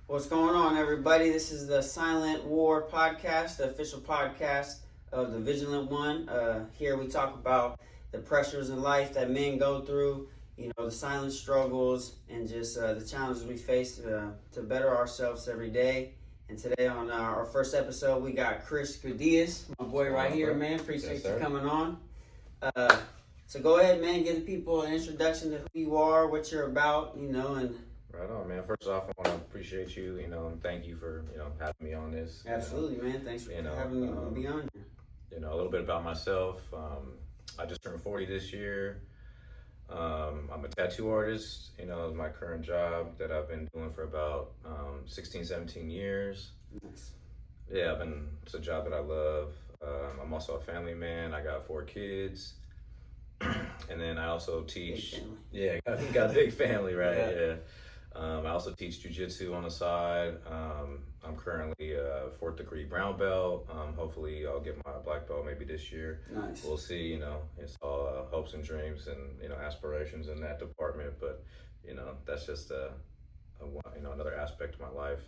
What's going on, everybody? This is the Silent War podcast, the official podcast of the Vigilant One. Here we talk about the pressures in life that men go through, the silent struggles and just the challenges we face to better ourselves every day. And today on our first episode, we got Chris Gradillas, my boy right here, man. Appreciate you coming on. So go ahead, man. Give the people an introduction to who you are, what you're about, and Right on, man. First off, I want to appreciate you, and thank you for, having me on this. Absolutely, man. Thanks for having me be on here. A little bit about myself. I just turned 40 this year. I'm a tattoo artist, is my current job that I've been doing for about 16, 17 years. Nice. Yeah, it's a job that I love. I'm also a family man. I got 4 kids. And then I also teach. Big family. Yeah, got a big family, right? Yeah. I also teach jiu-jitsu on the side. I'm currently a 4th degree brown belt. Hopefully I'll get my black belt maybe this year. Nice. We'll see, it's all hopes and dreams and, aspirations in that department. But, that's just another aspect of my life.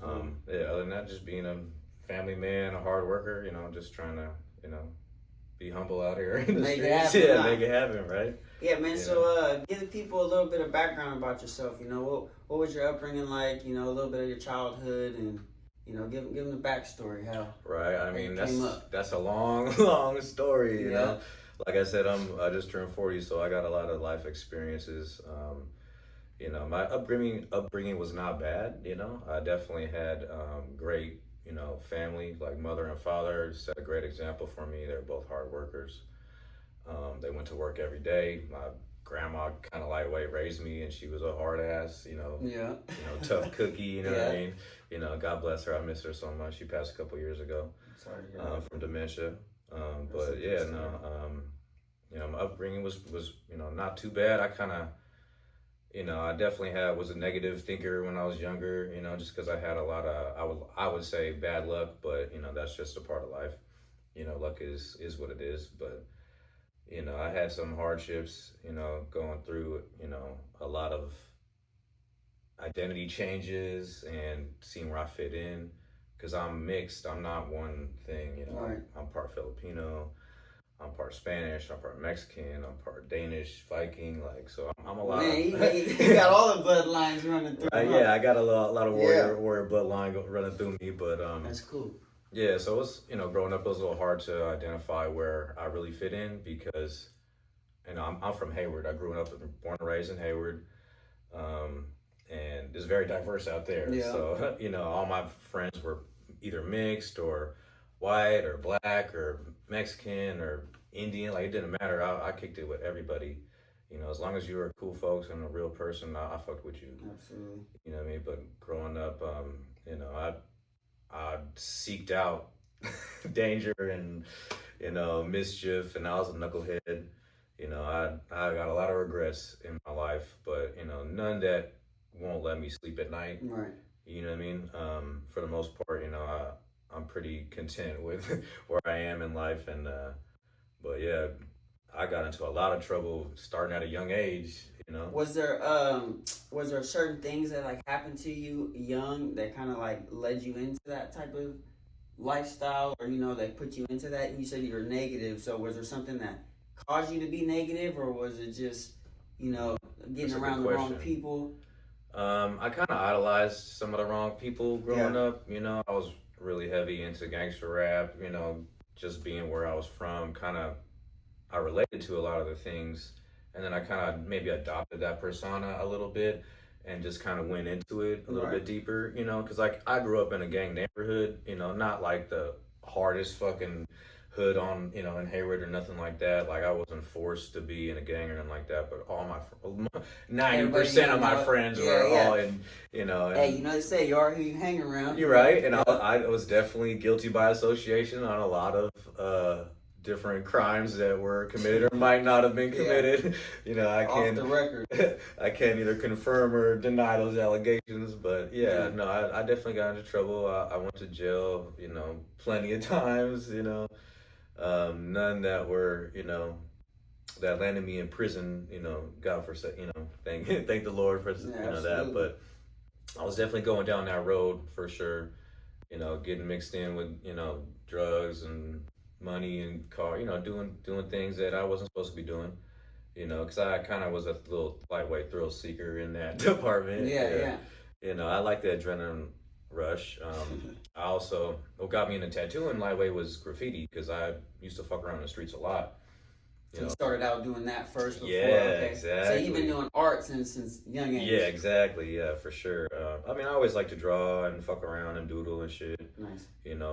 Other than that, just being a family man, a hard worker, just trying to, be humble out here in the Make streets. it happen, Make it happen, right? Yeah, man. So give the people a little bit of background about yourself. What was your upbringing like? A little bit of your childhood, and give them the backstory. How right. I mean, came up. that's a long, long story. You Yeah. know, like I said, I just turned 40, so I got a lot of life experiences. My upbringing was not bad. I definitely had great family, like mother and father set a great example for me. They're both hard workers. They went to work every day. My grandma kind of lightweight raised me, and she was a hard ass, tough cookie. What I mean? God bless her. I miss her so much. She passed a couple years ago. Sorry to hear from dementia. My upbringing was not too bad. I kind of I definitely was a negative thinker when I was younger, just because I had a lot of, I would say bad luck, but, that's just a part of life. Luck is what it is. But, I had some hardships, going through, a lot of identity changes and seeing where I fit in, because I'm mixed. I'm not one thing, Right. I'm part Filipino. I'm part Spanish, I'm part Mexican, I'm part Danish, Viking, so I'm a lot. Man, you got all the bloodlines running through. Yeah, I got a lot of warrior bloodline running through me, but That's cool. Yeah, so it was growing up, it was a little hard to identify where I really fit in, because I'm from Hayward. I grew up, born and raised in Hayward, and it's very diverse out there. Yeah. So all my friends were either mixed or white or black or Mexican or Indian. It didn't matter. I kicked it with everybody. As long as you were cool folks and a real person, I fucked with you. Absolutely. You know what I mean? But growing up, I seeked out danger and mischief, and I was a knucklehead. I got a lot of regrets in my life, but none that won't let me sleep at night. Right. You know what I mean? For the most part, I'm pretty content with where I am in life, and but yeah, I got into a lot of trouble starting at a young age. Was there certain things that happened to you young that kind of led you into that type of lifestyle, or that put you into that? You said you were negative, so was there something that caused you to be negative, or was it just getting around the wrong people? I kind of idolized some of the wrong people growing up. I was really heavy into gangster rap, just being where I was from, I related to a lot of the things, and then I kind of maybe adopted that persona a little bit and just kind of went into it a little bit deeper, because I grew up in a gang neighborhood, not like the hardest fucking hood on, in Hayward or nothing like that. I wasn't forced to be in a gang or anything like that, but all 90% of my friends were all in, And, hey, they say you are who you hang around. You're right, and I was definitely guilty by association on a lot of different crimes that were committed or might not have been committed. I can't. Off the record. I can't either confirm or deny those allegations, but I definitely got into trouble. I went to jail, plenty of times, none that were, that landed me in prison, God for, thank the Lord for, that. But I was definitely going down that road for sure. Getting mixed in with drugs and money and car. Doing things that I wasn't supposed to be doing. Because I kind of was a little lightweight thrill seeker in that department. Yeah, yeah. I like the adrenaline rush. I also, what got me into tattooing lightweight was graffiti because I used to fuck around the streets a lot. So you started out doing that first before? Yeah, okay. exactly. So you've been doing art since young age? Yeah, exactly. Yeah, for sure. I always like to draw and fuck around and doodle and shit. Nice.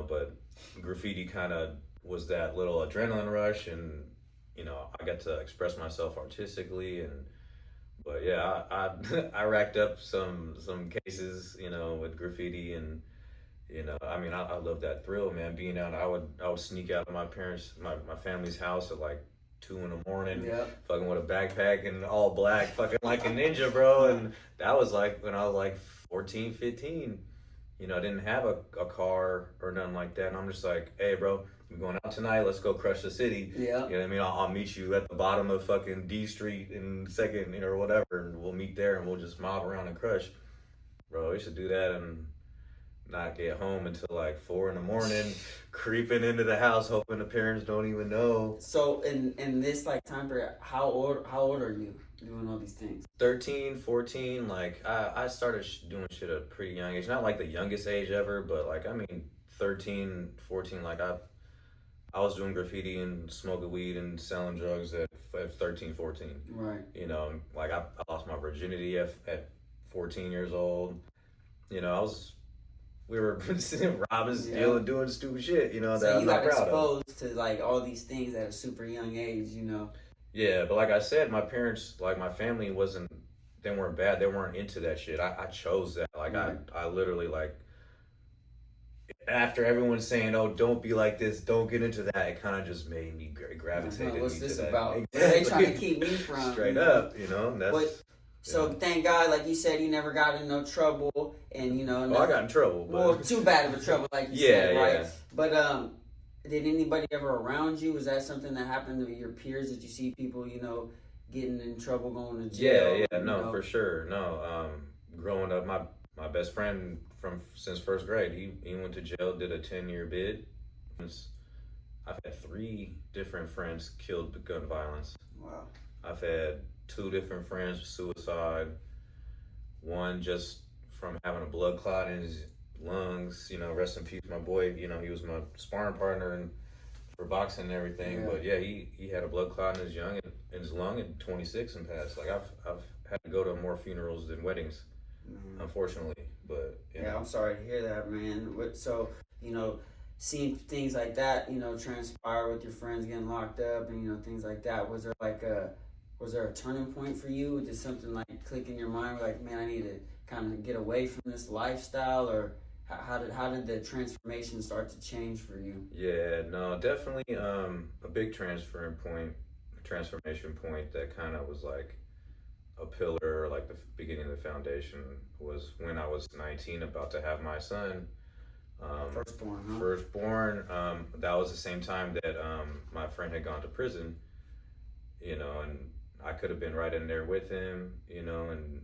But graffiti kind of was that little adrenaline rush, and I got to express myself artistically, but yeah, I I racked up some cases, with graffiti, and I love that thrill, man. Being out, I would sneak out of my family's house at like 2 in the morning, fucking with a backpack and all black, fucking like a ninja, bro. And that was like when I was like 14, 15. I didn't have a car or nothing like that. And I'm just like, hey, bro, we're going out tonight. Let's go crush the city. Yeah. You know what I mean? I'll meet you at the bottom of fucking D Street in Second, or whatever. And we'll meet there and we'll just mob around and crush. Bro, we should do that and not get home until like 4 in the morning, creeping into the house, hoping the parents don't even know. So in this like time period, how old are you doing all these things? 13, 14, like I started doing shit at a pretty young age. Not like the youngest age ever, but like 13, 14, like I was doing graffiti and smoking weed and selling drugs at 13, 14. Right. Like I lost my virginity at 14 years old. We were robbing, stealing, doing stupid shit, that so I'm not proud of. So you got exposed to like all these things at a super young age, Yeah, but like I said, my parents, like my family they weren't bad. They weren't into that shit. I chose that. Like I literally like, after everyone's saying, "Oh, don't be like this, don't get into that," it kind of just made me gravitate. What's into this that. about? Exactly. What are they trying to keep me from? Straight up, that's. So thank God, like you said, you never got in no trouble, and I got in trouble. But... Well, too bad of a trouble, like you said, right? But did anybody ever around you? Was that something that happened to your peers? Did you see people, getting in trouble, going to jail? No, for sure. No, growing up, my best friend since first grade, he went to jail, did a 10-year bid. I've had 3 different friends killed with gun violence. Wow. I've had 2 different friends suicide. One just from having a blood clot in his lungs. Rest in peace, my boy. He was my sparring partner and for boxing and everything. Yeah. But yeah, he had a blood clot in his lung at 26 and passed. Like I've had to go to more funerals than weddings, unfortunately. But I'm sorry to hear that, man. So seeing things like that, transpire with your friends getting locked up and things like that. Was there a turning point for you? Did something like click in your mind, like, man, I need to kind of get away from this lifestyle, or how did the transformation start to change for you? Yeah, no, definitely a big transformation point that kind of was like a pillar, or like the beginning of the foundation, was when I was 19, about to have my son. Firstborn, huh? Firstborn. That was the same time that my friend had gone to prison, and I could have been right in there with him, and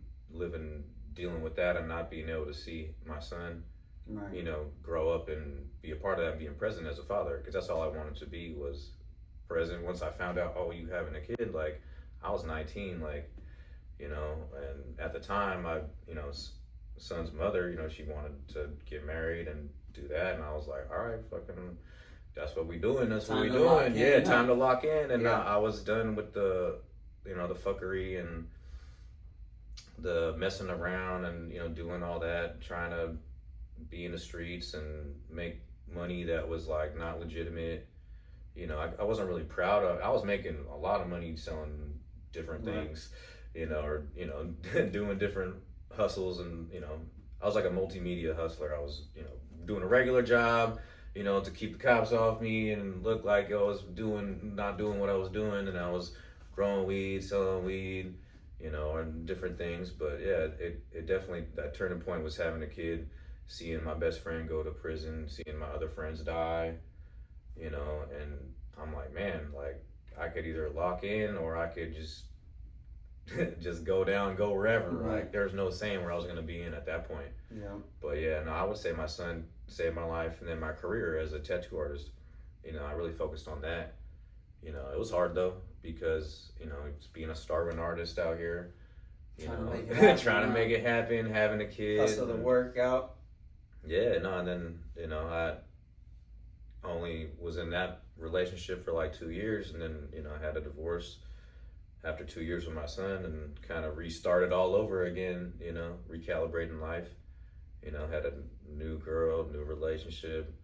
dealing with that and not being able to see my son, right. Grow up and be a part of that and being present as a father, because that's all I wanted to be, was present. Once I found out, oh, you having a kid, like I was 19, like, and at the time, son's mother, she wanted to get married and do that, and I was like, all right, fucking, that's what we doing. That's what we doing. Yeah, time to lock in. And I was done with the fuckery and the messing around and doing all that, trying to be in the streets and make money that was like not legitimate. I wasn't really proud of. I was making a lot of money selling different things, or doing different hustles, and I was like a multimedia hustler. I was doing a regular job, to keep the cops off me and look like I was not doing what I was doing, and I was growing weed, selling weed, and different things. But yeah, it definitely, that turning point was having a kid, seeing my best friend go to prison, seeing my other friends die, and I'm like, man, like I could either lock in or I could just just go down, go wherever. Right. Like there's no saying where I was gonna be in at that point. Yeah. But yeah, no, I would say my son saved my life, and then my career as a tattoo artist. I really focused on that. It was hard though because just being a starving artist out here. Trying to make it happen, having a kid. Hustle the workout. Yeah, no, and then I only was in that relationship for like 2 years, and then I had a divorce after 2 years with my son, and kind of restarted all over again. Recalibrating life. Had a new girl, new relationship,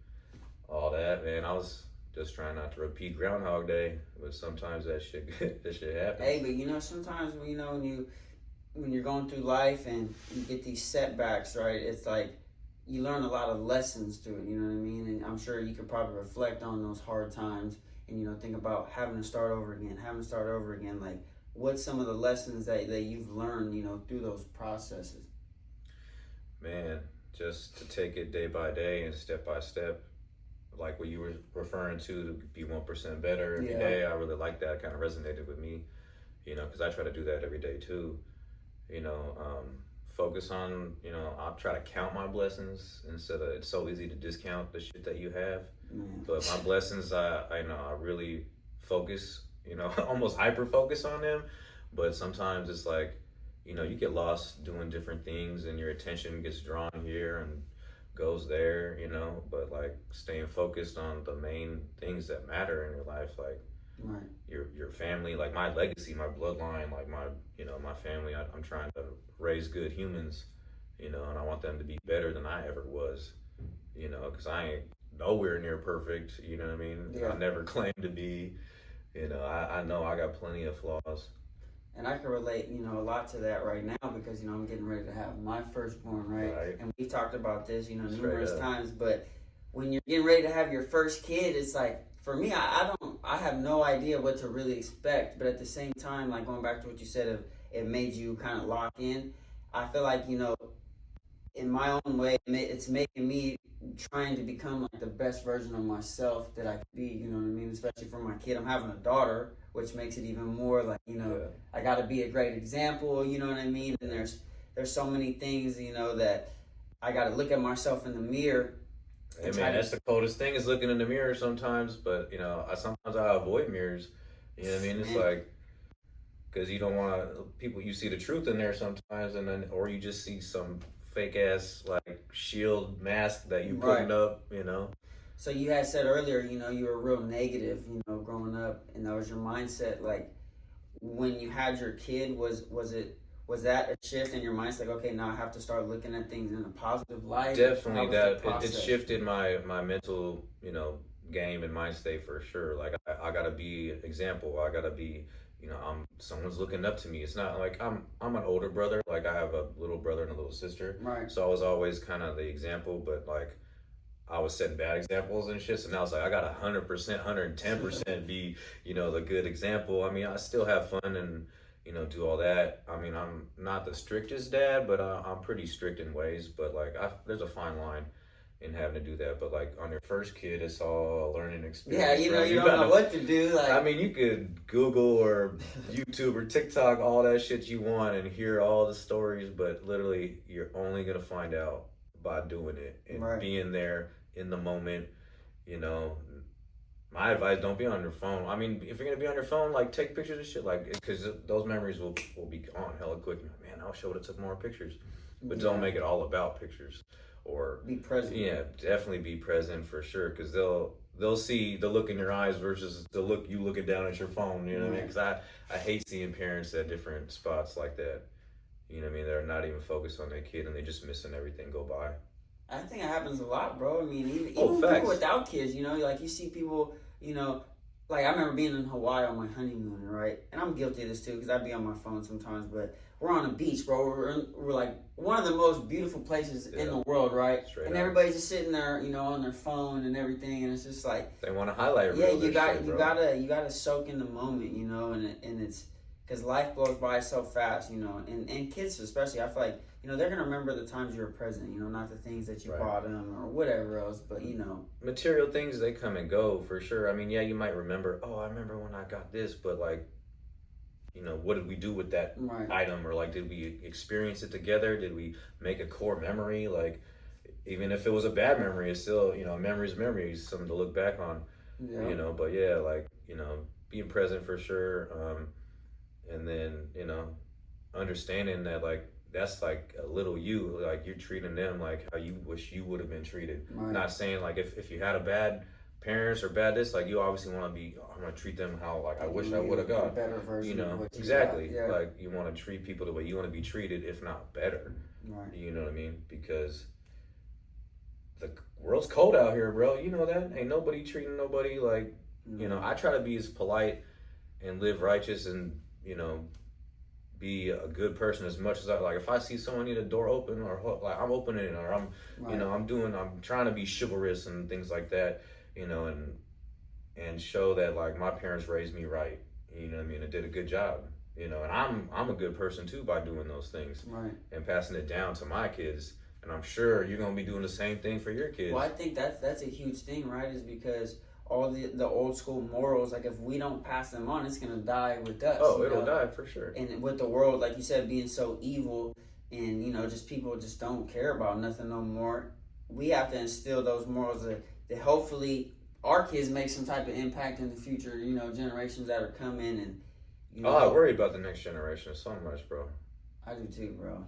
all that. Man, I was just trying not to repeat Groundhog Day, but sometimes that shit happens. Hey, but sometimes when you're going through life and you get these setbacks, right? It's like you learn a lot of lessons through it. You know what I mean? And I'm sure you could probably reflect on those hard times and think about having to start over again. Like, what's some of the lessons that you've learned, through those processes? Man, just to take it day by day and step by step, like what you were referring to be 1% better every day. I really like that. It kind of resonated with me, because I try to do that every day too. Focus on, I'll try to count my blessings instead of, it's so easy to discount the shit that you have. But my blessings, I really focus, almost hyper focus on them. But sometimes it's like, you get lost doing different things and your attention gets drawn here and goes there, but like staying focused on the main things that matter in your life, like right. your family, like my legacy, my bloodline, like my my family. I'm trying to raise good humans, and I want them to be better than I ever was, because I ain't nowhere near perfect. You know what I mean? Yeah. I never claimed to be. I know I got plenty of flaws. And I can relate, a lot to that right now because, I'm getting ready to have my firstborn, right? And we've talked about this, numerous times. But when you're getting ready to have your first kid, it's like, for me, I have no idea what to really expect. But at the same time, like going back to what you said, it made you kind of lock in. I feel like, in my own way, it's making me trying to become like the best version of myself that I could be, you know what I mean? Especially for my kid. I'm having a daughter, which makes it even more like, I got to be a great example, you know what I mean? And there's so many things, that I got to look at myself in the mirror. Hey man, that's the coldest thing is looking in the mirror sometimes, but sometimes I avoid mirrors. You know what I mean? It's like, because you don't want people, you see the truth in there sometimes, and then, or you just see some fake ass like shield mask that you putting up, So you had said earlier, you were real negative, growing up, and that was your mindset. Like when you had your kid, was that a shift in your mindset? Like, okay, now I have to start looking at things in a positive light. Definitely, that it shifted my mental, game and mind state for sure. Like I gotta be an example. I gotta be. Someone's looking up to me. It's not like I'm an older brother. Like I have a little brother and a little sister. Right. So I was always kind of the example, but like I was setting bad examples and shit. So now it's like I got 100%, 110% be, the good example. I mean, I still have fun and do all that. I mean, I'm not the strictest dad, but I'm pretty strict in ways. But like, there's a fine line in having to do that. But like on your first kid, it's all a learning experience. Yeah, you don't know what to do. Like, I mean, you could Google or YouTube or TikTok all that shit you want and hear all the stories, but literally you're only gonna find out by doing it and being there in the moment. My advice: don't be on your phone. I mean, if you're gonna be on your phone, like take pictures of shit, like because those memories will be gone hella quick. Man, I wish I would have took more pictures, but don't make it all about pictures. Or be present. Yeah, definitely be present for sure, because they'll see the look in your eyes versus the look you looking down at your phone. You know what I mean? Because I hate seeing parents at different spots like that. You know what I mean? They're not even focused on their kid and they're just missing everything go by. I think it happens a lot, bro. I mean, even people without kids, like you see people, like I remember being in Hawaii on my honeymoon, right? And I'm guilty of this too because I'd be on my phone sometimes, but we're on a beach, bro. We're like one of the most beautiful places in the world, right? And everybody's just sitting there, on their phone and everything, and it's just like they want to highlight. Yeah, you gotta soak in the moment, and it's because life blows by so fast, and kids especially. I feel like they're gonna remember the times you were present, not the things that you bought them or whatever else, but material things, they come and go for sure. I mean, yeah, you might remember. Oh, I remember when I got this, but like you know, what did we do with that item, or like, did we experience it together? Did we make a core memory? Like, even if it was a bad memory, it's still, you know, memories, something to look back on, you know. But yeah, like, you know, being present for sure, and then, you know, understanding that like that's like a little you, like you're treating them like how you wish you would have been treated. Not saying like if you had a bad parents or bad this, like you obviously want to be, oh, I'm gonna treat them how like I wish I would have got, better version, you know, of what you exactly. got. Yeah. Like you want to treat people the way you want to be treated, if not better. You know what I mean? Because the world's cold out here, bro. You know that. Ain't nobody treating nobody like, you know. I try to be as polite and live righteous and, you know, be a good person as much as I like. If I see someone need a door open, or like I'm opening it, or I'm, you know, I'm trying to be chivalrous and things like that, you know, and show that like my parents raised me right, you know what I mean, and did a good job, you know, and I'm a good person too by doing those things, and passing it down to my kids, and I'm sure you're gonna be doing the same thing for your kids. Well, I think that's a huge thing, right? Is because all the old school morals, like if we don't pass them on, it's gonna die with us. Oh, it'll die for sure. And with the world, like you said, being so evil, and you know, just people just don't care about nothing no more. We have to instill those morals that hopefully our kids make some type of impact in the future. You know, generations that are coming, and you know, I worry about the next generation so much, bro. I do too, bro.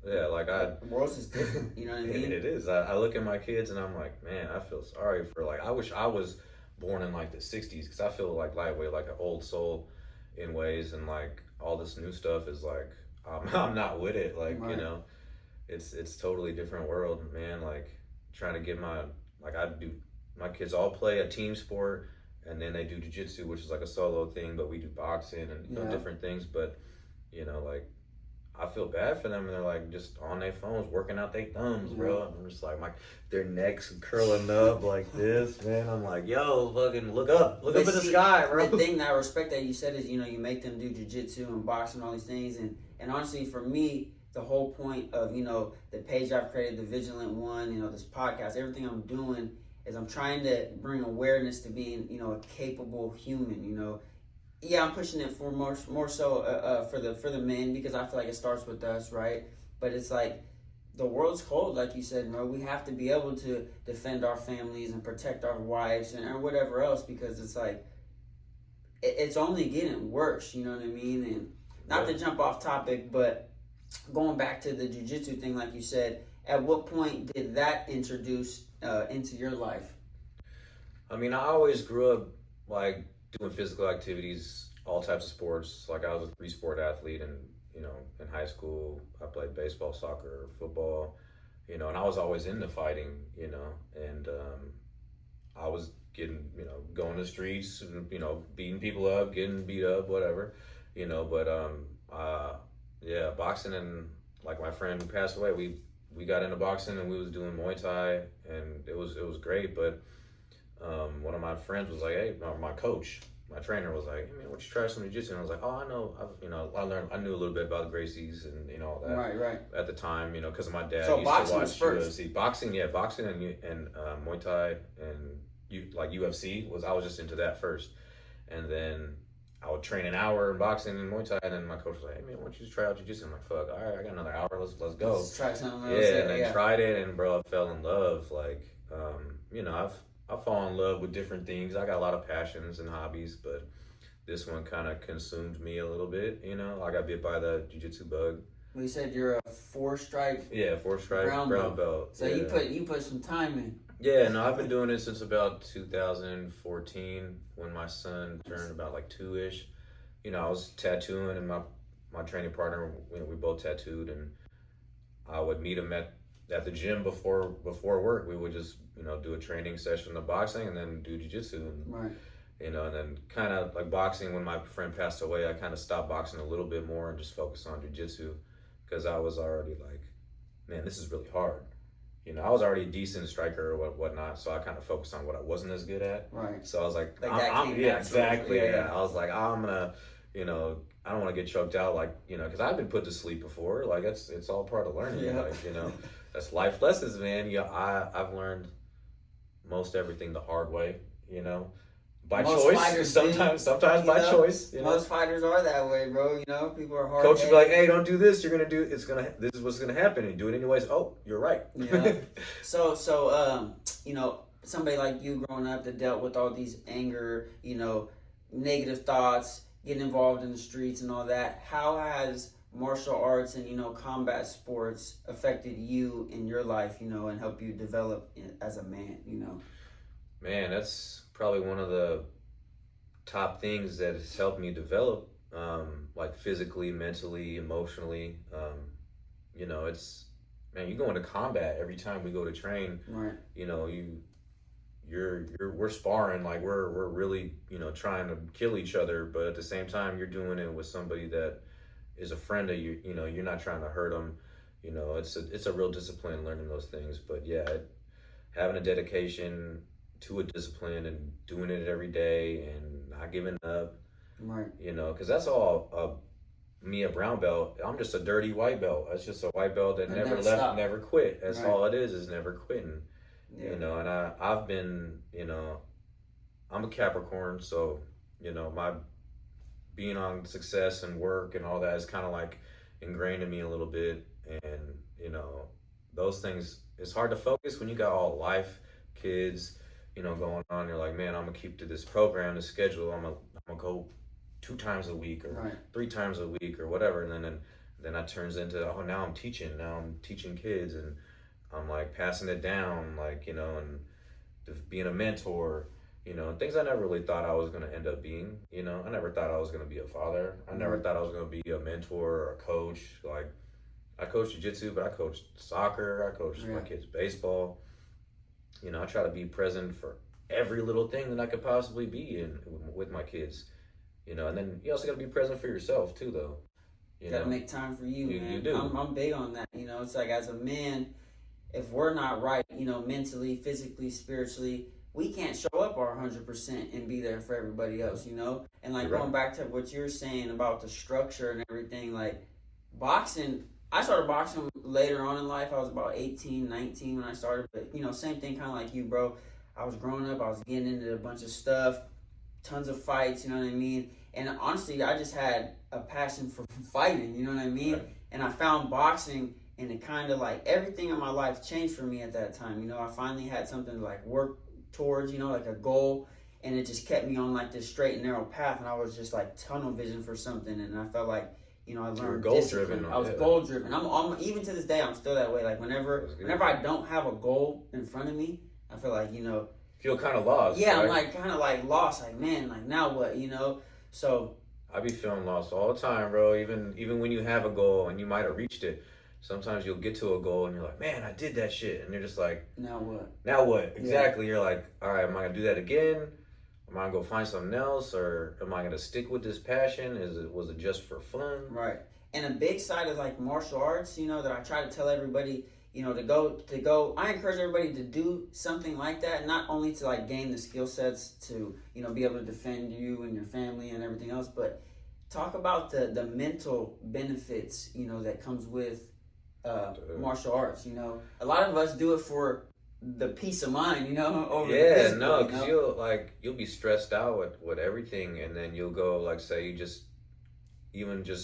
Yeah, like the world's is different. You know what I mean? It is. I look at my kids and I'm like, man, I feel sorry for like. I wish I was born in like the 60s, because I feel like lightweight, like an old soul in ways, and like all this new stuff is like I'm not with it, like you know, it's totally different world, man. Like trying to get my kids all play a team sport, and then they do jiu-jitsu, which is like a solo thing, but we do boxing and you know, different things. But you know, like I feel bad for them, and they're like just on their phones working out their thumbs, bro. And I'm just like, their necks curling up like this, man. I'm like, yo, fucking look up at the sky, bro. The thing that I respect that you said is, you know, you make them do jiu-jitsu and boxing and all these things, and honestly, for me, the whole point of, you know, the page I've created, the Vigilant One, you know, this podcast, everything I'm doing is I'm trying to bring awareness to being, you know, a capable human, you know. Yeah, I'm pushing it for more so for the men, because I feel like it starts with us, right? But it's like the world's cold, like you said, bro. We have to be able to defend our families and protect our wives and whatever else, because it's like it's only getting worse. You know what I mean? And not to jump off topic, but going back to the jiu-jitsu thing, like you said, at what point did that introduce into your life? I mean, I always grew up like doing physical activities, all types of sports. Like I was a 3-sport athlete, and you know, in high school I played baseball, soccer, football, you know, and I was always into fighting, you know, and I was getting, you know, going to the streets, and, you know, beating people up, getting beat up, whatever, you know. But yeah, boxing, and like my friend who passed away, we got into boxing, and we was doing Muay Thai, and it was great. But one of my friends was like, hey, my coach, my trainer was like, hey man, why don't you try some jiu-jitsu? And I was like, oh, I know, I knew a little bit about Gracie's and you know all that. Right. At the time, you know, because of my dad. So used boxing to watch was first. UFC. Boxing and Muay Thai and UFC I was just into that first, and then I would train an hour in boxing and Muay Thai, and then my coach was like, hey man, why don't you just try out jiu-jitsu? I'm like, fuck, all right, I got another hour, let's go. Let's try something else. Yeah, and then tried it, and bro, I fell in love. Like, you know, I fall in love with different things. I got a lot of passions and hobbies, but this one kind of consumed me a little bit, you know. I got bit by the jiu-jitsu bug. Well, you said you're a 4-stripe. Yeah, 4-stripe brown belt. So you put some time in. Yeah, no, I've been doing it since about 2014, when my son turned about like 2-ish. You know, I was tattooing, and my training partner, you know, we both tattooed, and I would meet him at the gym before work. We would just, you know, do a training session of boxing and then do jiu-jitsu. Right. You know, and then kind of like boxing, when my friend passed away, I kind of stopped boxing a little bit more and just focused on jiu-jitsu, because I was already like, man, this is really hard. You know, I was already a decent striker or whatnot, so I kind of focused on what I wasn't as good at. Right. So I was like yeah, exactly. Yeah. I was like, I'm gonna, you know, I don't want to get choked out, like, you know, because I've been put to sleep before. Like it's all part of learning. Yeah. Like, you know, that's life lessons, man. Yeah, I've learned most everything the hard way. You know, by Most choice. fighters Sometimes by choice. Most fighters are that way, bro. People are hard. Coach will be like, "Hey, don't do this. You're gonna do. This is what's gonna happen. And do it anyways." Oh, you're right. Yeah. So, somebody like you growing up that dealt with all these anger, negative thoughts, getting involved in the streets and all that. How has martial arts and combat sports affected you in your life? And help you develop as a man. Man, that's probably one of the top things that has helped me develop, like physically, mentally, emotionally. It's, man, you go into combat every time we go to train. Right. We're sparring, like we're really trying to kill each other, but at the same time you're doing it with somebody that is a friend of you. You're not trying to hurt them. It's a real discipline learning those things. But yeah, having a dedication to a discipline and doing it every day and not giving up. Right. Because that's all. Me, a brown belt, I'm just a dirty white belt. That's just a white belt that never left, stopped. never quit. That's Right. all it is never quitting. Yeah. And I've been, I'm a Capricorn, so, my being on success and work and all that is kind of like ingrained in me a little bit. And, those things, it's hard to focus when you got all life, kids, going on. You're like, man, I'm going to keep to this program, this schedule. I'm going to go 2 times a week or Right. 3 times a week or whatever. And then that turns into, now I'm teaching kids and I'm like passing it down, like, and being a mentor, and things I never really thought I was going to end up being. I never thought I was going to be a father. I never thought I was going to be a mentor or a coach. Like, I coach jiu-jitsu, but I coached soccer. I coached my kids baseball. I try to be present for every little thing that I could possibly be in with my kids. And then you also got to be present for yourself too, though. You got to make time for you, man. You do. I'm big on that. It's like, as a man, if we're not right, mentally, physically, spiritually, we can't show up our 100% and be there for everybody else, And like, going back to what you're saying about the structure and everything, like boxing, I started boxing later on in life. I was about 18, 19 when I started, but same thing, kind of like you, bro. I was growing up, I was getting into a bunch of stuff, tons of fights, you know what I mean? And honestly, I just had a passion for fighting, you know what I mean? Right. And I found boxing, and it kind of like, everything in my life changed for me at that time. I finally had something to like work towards, like a goal, and it just kept me on like this straight and narrow path. And I was just like tunnel vision for something, and I felt like, I learned goal discipline. driven. I was goal driven. I'm even to this day, I'm still that way. Like whenever I don't have a goal in front of me, I feel like feel kind of lost. Yeah, right? I'm like kind of like lost. Like, man, like now what? So I be feeling lost all the time, bro. Even when you have a goal and you might have reached it, sometimes you'll get to a goal and you're like, man, I did that shit, and you're just like, now what? Now what? Exactly. Yeah. You're like, all right, am I gonna do that again? Am I gonna go find something else, or am I gonna stick with this passion? Was it just for fun? Right. And a big side of like martial arts, that I try to tell everybody, to go. I encourage everybody to do something like that, not only to like gain the skill sets to, be able to defend you and your family and everything else, but talk about the mental benefits, that comes with martial arts. A lot of us do it for the peace of mind, over Yeah, physical, no, because you'll be stressed out with everything, and then you'll go, like, say you just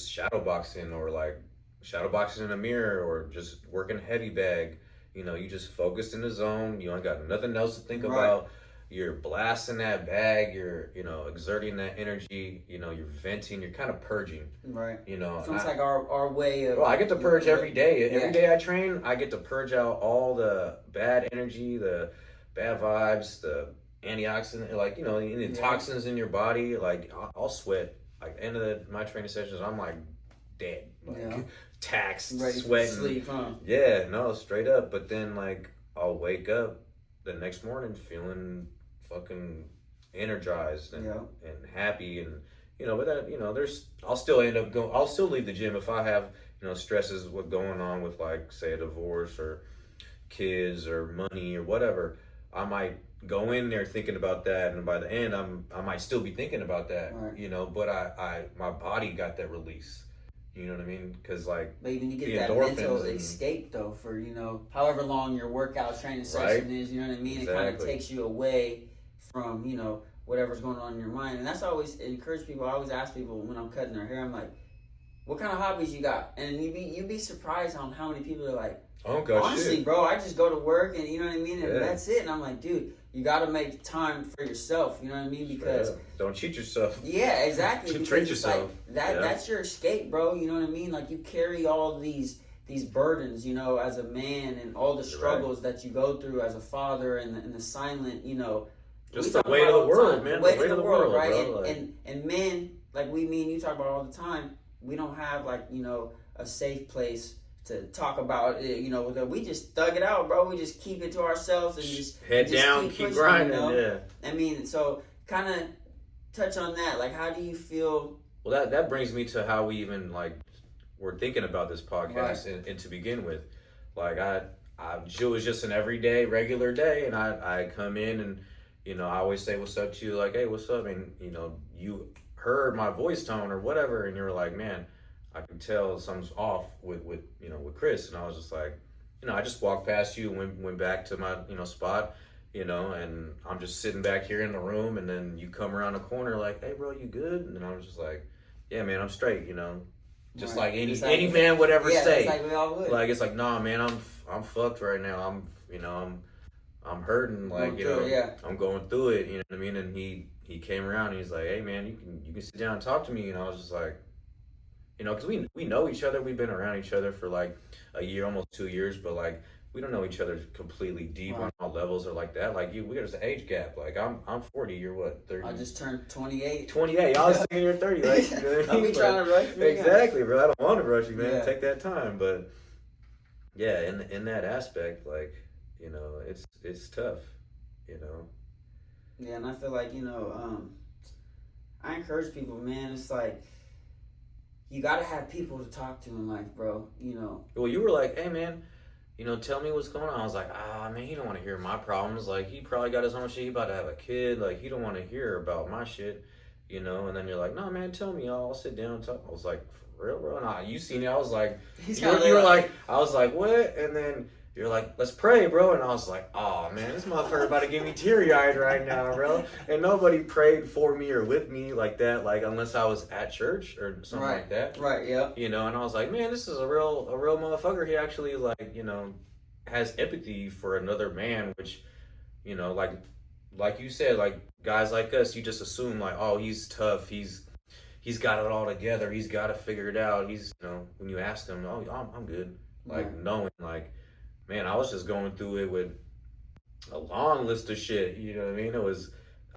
shadow boxing, or like shadow boxing in a mirror, or just working heavy bag. You just focused in the zone. You ain't got nothing else to think about. You're blasting that bag. You're exerting that energy. You're venting. You're kind of purging. Right. So it's like our way of. Well, I get to purge every day. Every day I train, I get to purge out all the bad energy, the bad vibes, the antioxidant, like any toxins in your body. Like I'll sweat. Like end of my training sessions, I'm like dead, like taxed, ready sweating. For sleep, huh? Yeah, no, straight up. But then like I'll wake up the next morning feeling fucking energized and happy, and but that I'll still end up I'll still leave the gym if I have stresses with going on with, like, say, a divorce or kids or money or whatever. I might go in there thinking about that, and by the end I might still be thinking about that, but I my body got that release. You know what I mean? Because like, but even you get that mental escape though for however long your workout training session is. You know what I mean? Exactly. It kind of takes you away from whatever's going on in your mind. And that's always encourage people. I always ask people when I'm cutting their hair, I'm like, what kind of hobbies you got? And you'd be surprised on how many people are like, oh gosh, honestly, shit. bro, I just go to work and you know what I mean, and Yeah. that's it. And I'm like, dude, you got to make time for yourself. You know what I mean? Because don't cheat yourself. yeah, exactly. Treat yourself. Like, that's your escape, bro. You know what I mean? Like you carry all these burdens, you know, as a man, and all the struggles that you go through as a father, and the silent, you know, just the weight of the world, man. The weight of the world, right? Bro, and men, like me and you talk about all the time, we don't have like, you know, a safe place to talk about it, you know, we just thug it out, bro. We just keep it to ourselves and just head down, keep grinding, you know? Yeah. I mean, so kind of touch on that. Like, how do you feel? Well, that brings me to how we even like were thinking about this podcast, Right. and to begin with, like it was just an everyday, regular day, and I come in and, you know, I always say what's up to you, like, hey, what's up, and you know, you heard my voice tone or whatever, and you were like, man, I can tell something's off with you know, with Chris, and I was just like, you know, I just walked past you and went back to my, you know, spot, you know, and I'm just sitting back here in the room, and then you come around the corner like, hey, bro, you good? And I was just like, yeah, man, I'm straight, you know, just Right. like any man would ever say. It's like we all would. Like, it's like, nah, man, I'm fucked right now. I'm hurting. Like, you know, I'm going through it. You know what I mean? And he came around and he's like, hey, man, you can sit down and talk to me. And I was just like, you know, because we know each other. We've been around each other for like a year, almost 2 years, but like we don't know each other completely deep on all levels or like that. Like we got an age gap. Like I'm 40. You're what, 30? I just turned 28. 28. I was thinking you're 30. Like, you know what I I'll mean? be trying to rush me. Exactly, bro. I don't want to rush you, man. Yeah. Take that time, but yeah, in that aspect, like, you know, it's tough, you know. Yeah, and I feel like, you know, I encourage people, man. It's like you gotta have people to talk to in life, bro. You know. Well, you were like, hey, man, you know, tell me what's going on. I was like, man, he don't want to hear my problems. Like, he probably got his own shit. He about to have a kid. Like, he don't want to hear about my shit, you know. And then you're like, no, man, tell me. I'll sit down and talk. I was like, for real, bro? Nah, you seen it. I was like, you were like, I was like, what? And then you're like, let's pray, bro. And I was like, oh, man, this motherfucker about to get me teary-eyed right now, bro. And nobody prayed for me or with me like that, like, unless I was at church or something like that. Right, yeah. You know, and I was like, man, this is a real motherfucker. He actually, like, you know, has empathy for another man, which, you know, like you said, like, guys like us, you just assume, like, oh, he's tough. He's got it all together. He's got to figure it out. He's, you know, when you ask him, oh, I'm good. Like, knowing, like, man, I was just going through it with a long list of shit. You know what I mean? It was,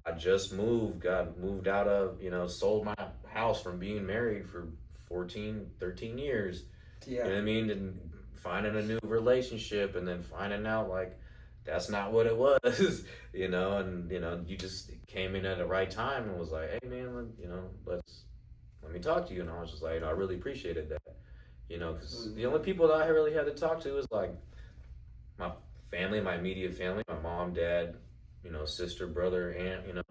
I just got moved out of, you know, sold my house from being married for 13 years. Yeah. You know what I mean? And finding a new relationship, and then finding out, like, that's not what it was, you know? And, you know, you just came in at the right time and was like, hey, man, you know, let me talk to you. And I was just like, I really appreciated that, you know, because the only people that I really had to talk to was, like, my family, my immediate family, my mom, dad, you know, sister, brother, aunt, you know.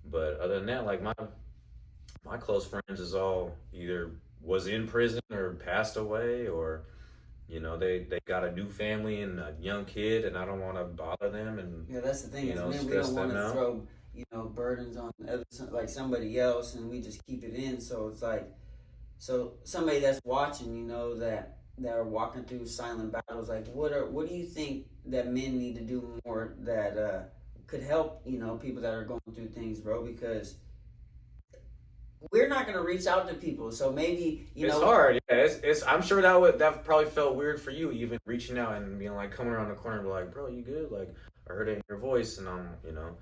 But other than that, like, my close friends is all either was in prison or passed away, or, you know, they got a new family and a young kid, and I don't want to bother them. And yeah, that's the thing, you is, know, man, we don't want them to out. throw, you know, burdens on like somebody else, and we just keep it in. So it's like, so somebody that's watching, you know, that are walking through silent battles, like, what do you think that men need to do more that could help, you know, people that are going through things, bro? Because we're not gonna reach out to people, so maybe, you know, it's hard. Yeah, it's. I'm sure that probably felt weird for you, even reaching out and being like, coming around the corner and be like, bro, you good? Like, I heard it in your voice, and you know,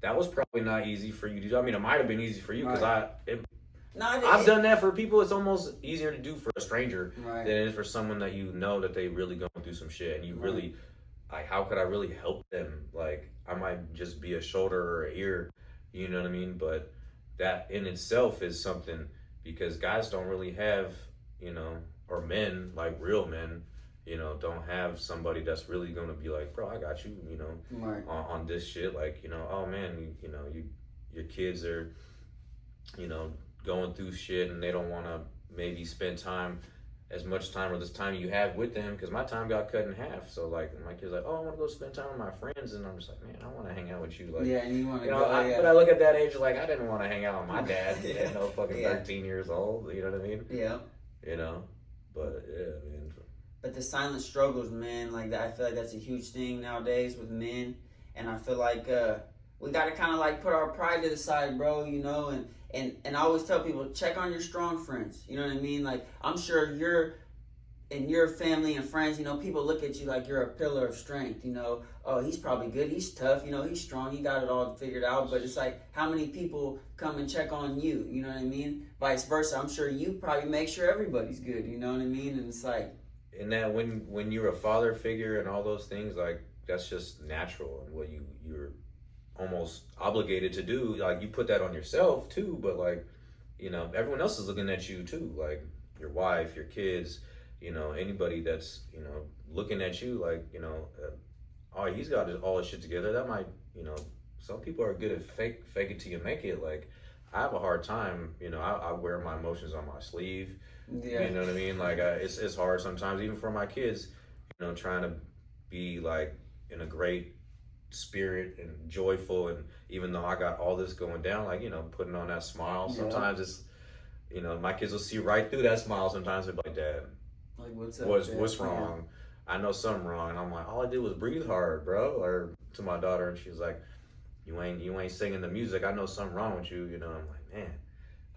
that was probably not easy for you to do. I mean, it might have been easy for you because I've done that for people. It's almost easier to do for a stranger than it is for someone that you know that they really going through some shit, and you really, like, how could I really help them? Like, I might just be a shoulder or an ear, you know what I mean? But that in itself is something, because guys don't really have, you know, or men, like real men, you know, don't have somebody that's really gonna be like, bro, I got you, you know, on this shit. Like, you know, oh man, you know, your kids are, you know, going through shit, and they don't want to maybe spend time as much time or this time you have with them, because my time got cut in half. So like my kid's like, oh, I want to go spend time with my friends, and I'm just like, man, I want to hang out with you. Like, yeah, and you want to you know, go. Yeah. but I look at that age like I didn't want to hang out with my dad Yeah. at no fucking Yeah. 13 years old. You know what I mean? Yeah. You know, but yeah, man. But the silent struggles, man, like that, I feel like that's a huge thing nowadays with men, and I feel like we got to kind of like put our pride to the side, bro. You know, and I always tell people, check on your strong friends. You know what I mean? Like, I'm sure you're in your family and friends, you know, people look at you like you're a pillar of strength. You know, oh, he's probably good, he's tough, you know, he's strong, he got it all figured out. But it's like, how many people come and check on you? You know what I mean? Vice versa, I'm sure you probably make sure everybody's good. You know what I mean? And it's like, and that when you're a father figure and all those things, like that's just natural and what you're almost obligated to do. Like you put that on yourself too, but like, you know, everyone else is looking at you too, like your wife, your kids, you know, anybody that's, you know, looking at you like, you know, oh, he's got all his shit together. That might, you know, some people are good at fake it till you make it. Like I have a hard time, you know, I wear my emotions on my sleeve. yeah. You know what I mean? Like it's hard sometimes, even for my kids, you know, trying to be like in a great spirit and joyful, and even though I got all this going down, like, you know, putting on that smile. Yeah. Sometimes it's, you know, my kids will see right through that smile. Sometimes they're like, Dad, Like, what's up? what's wrong? I know something wrong, and I'm like, all I did was breathe hard, bro. Or to my daughter, and she's like, you ain't singing the music. I know something wrong with you. You know, I'm like, man.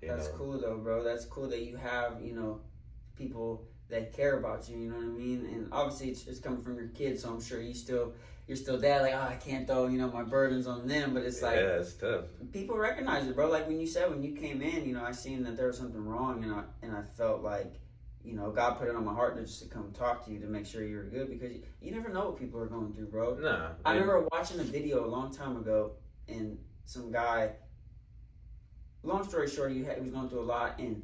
That's cool though, bro. That's cool that you have, you know, people that care about you. You know what I mean? And obviously, it's coming from your kids, so I'm sure you're still dad. Like, oh, I can't throw, you know, my burdens on them. But it's like, yeah, it's tough. People recognize it, bro. Like when you said when you came in, you know, I seen that there was something wrong, and I felt like, you know, God put it on my heart to just to come talk to you to make sure you were good, because you never know what people are going through, bro. Nah. I remember watching a video a long time ago, and some guy. Long story short, he was going through a lot, and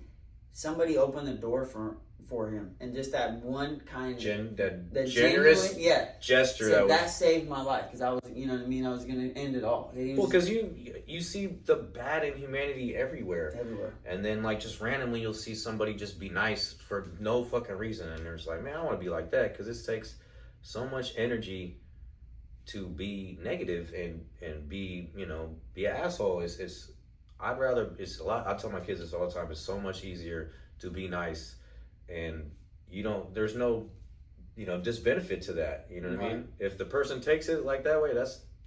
somebody opened the door for him, and just that one kind of that generous gesture that saved my life, because I was, you know what I mean, I was gonna end it all. Well, because you see the bad in humanity everywhere, and then like just randomly you'll see somebody just be nice for no fucking reason, and there's like, man, I want to be like that, because it takes so much energy to be negative and be, you know, be an asshole. It's a lot. I tell my kids this all the time. It's so much easier to be nice, and there's no, you know, disbenefit to that. You know what I mean? If the person takes it like that way,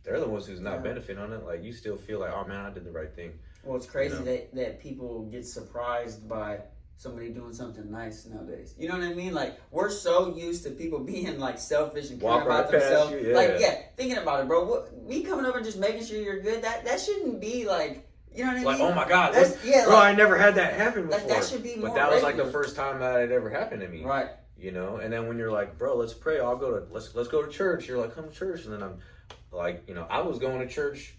they're the ones who's not benefiting on it. Like you still feel like, oh man, I did the right thing. Well, it's crazy that people get surprised by somebody doing something nice nowadays. You know what I mean? Like, we're so used to people being like selfish and caring about themselves. You, yeah. Like, thinking about it, bro. Me coming over and just making sure you're good, that shouldn't be like, you know what I mean? Like, oh my God, bro, I never had that happen before. Like, that should be more But that was regular. like the first time that it ever happened to me. Right. You know, and then when you're like, bro, let's pray. Let's go to church. You're like, come to church, and then I'm like, you know, I was going to church.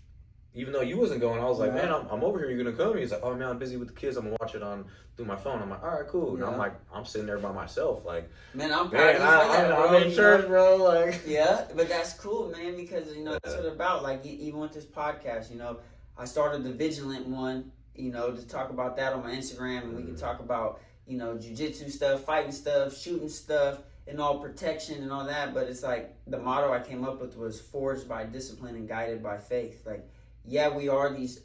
Even though you wasn't going, I was like, man, I'm over here. You're gonna come? He's like, oh man, I'm busy with the kids. I'm gonna watch it through my phone. I'm like, all right, cool. And I'm like, I'm sitting there by myself, like, man, I'm proud of you for that, bro. I'm in church, bro. Like, yeah, but that's cool, man, because you know that's what it's about. Like even with this podcast, you know, I started the Vigilant one, you know, to talk about that on my Instagram, and we can talk about, you know, jiu-jitsu stuff, fighting stuff, shooting stuff, and all protection and all that. But it's like the motto I came up with was forged by discipline and guided by faith. Like, yeah, we are these,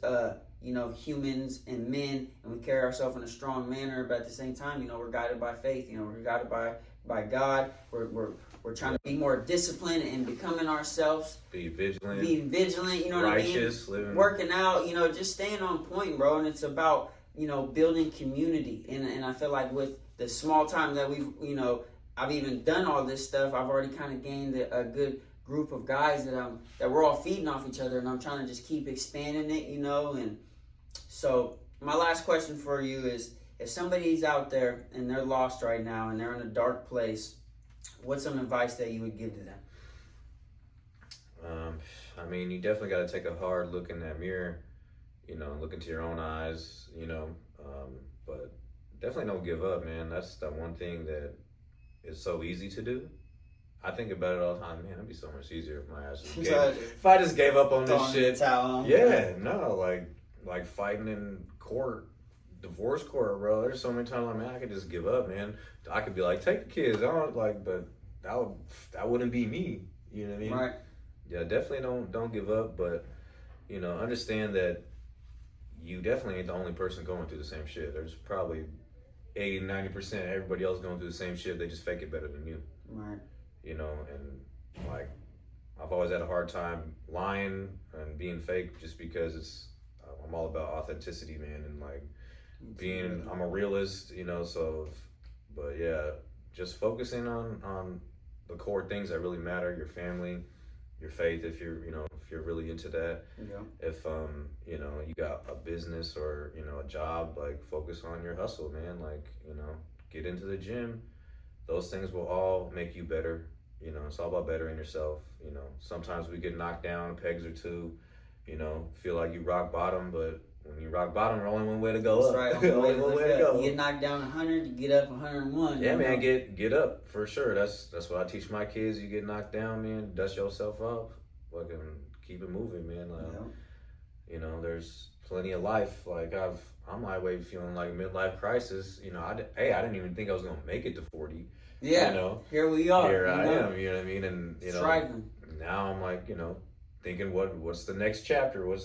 you know, humans and men, and we carry ourselves in a strong manner, but at the same time, you know, we're guided by faith. You know, we're guided by God. We're trying to be more disciplined and becoming ourselves. Be vigilant. You know what I mean? Righteous, living. Working out, you know, just staying on point, bro. And it's about, you know, building community. And I feel like with the small time that we've, you know, I've even done all this stuff, I've already kind of gained a good group of guys that we're all feeding off each other, and I'm trying to just keep expanding it, you know. And so my last question for you is, if somebody's out there and they're lost right now and they're in a dark place, what's some advice that you would give to them? I mean, you definitely got to take a hard look in that mirror, you know, look into your own eyes, you know, but definitely don't give up, man. That's the one thing that is so easy to do. I think about it all the time. Man, it'd be so much easier if my ass if I just gave up on this shit. Towel. Yeah, no, like fighting in court, divorce court, bro. There's so many times, like, man, I could just give up, man. I could be like, take the kids. I don't like, but that wouldn't be me. You know what I mean? Right. Yeah, definitely don't give up, but you know, understand that you definitely ain't the only person going through the same shit. There's probably 80-90% everybody else going through the same shit. They just fake it better than you. Right. You know, and like I've always had a hard time lying and being fake just because I'm all about authenticity, man, and like I'm a realist, you know, so but yeah, just focusing on the core things that really matter, your family, your faith, if you're really into that. Yeah. If you know, you got a business or, you know, a job, like focus on your hustle, man. Like, you know, get into the gym. Those things will all make you better. You know, it's all about bettering yourself. You know, sometimes we get knocked down a pegs or two, you know, feel like you rock bottom, but when you rock bottom, there's only one way to go up. That's right. Only one way to go. You get knocked down 100, you get up 101. Yeah, man, get up for sure. That's what I teach my kids. You get knocked down, man, dust yourself up, fucking keep it moving, man. You know, there's plenty of life. Like I'm my way feeling like midlife crisis. You know, I didn't even think I was gonna make it to 40. Yeah. You know, here we are. Here I am. You know what I mean? And you know, striving. Now I'm like, you know, thinking what's the next chapter? What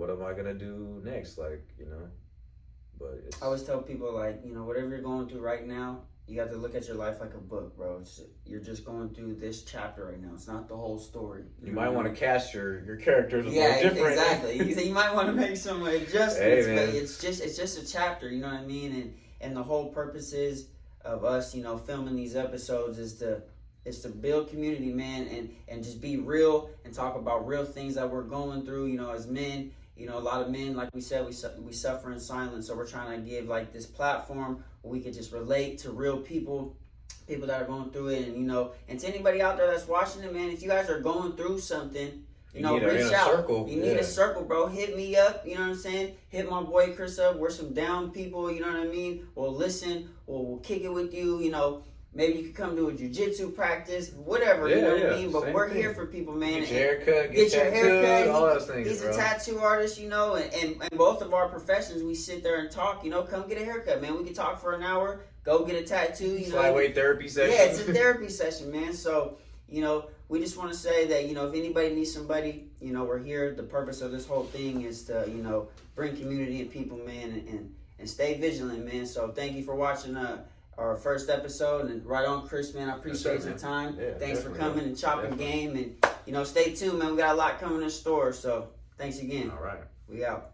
am I gonna do next? Like, you know, but I always tell people, like, you know, whatever you're going through right now, you got to look at your life like a book, bro. You're just going through this chapter right now. It's not the whole story. You might want to cast your characters a little different. Exactly. You might want to make some adjustments, but it's just a chapter. You know what I mean? And the whole purpose of us, you know, filming these episodes is to build community, man, and just be real and talk about real things that we're going through. You know, as men, you know, a lot of men, like we said, we suffer in silence. So we're trying to give like this platform where we could just relate to real people that are going through it. And, you know, and to anybody out there that's watching it, man, if you guys are going through something, you know, reach out. You need a circle, bro. Hit me up. You know what I'm saying? Hit my boy Chris up. We're some down people. You know what I mean? We'll listen. We'll kick it with you. You know, maybe you could come to a jiu-jitsu practice, whatever. You know what I mean? But we're here for people, man. Get your haircut. Get your haircut. All those things, He's bro. a tattoo artist, you know, and both of our professions, we sit there and talk. You know, come get a haircut, man. We can talk for an hour. Go get a tattoo. You know, flyweight therapy session. Yeah, it's a therapy session, man. So, you know, we just want to say that, you know, if anybody needs somebody, you know, we're here. The purpose of this whole thing is to, you know, bring community and people, man, and stay vigilant, man. So thank you for watching our first episode. And right on, Chris, man, I appreciate your time. Yeah, thanks for coming and chopping game. And, you know, stay tuned, man. We got a lot coming in store. So thanks again. All right. We out.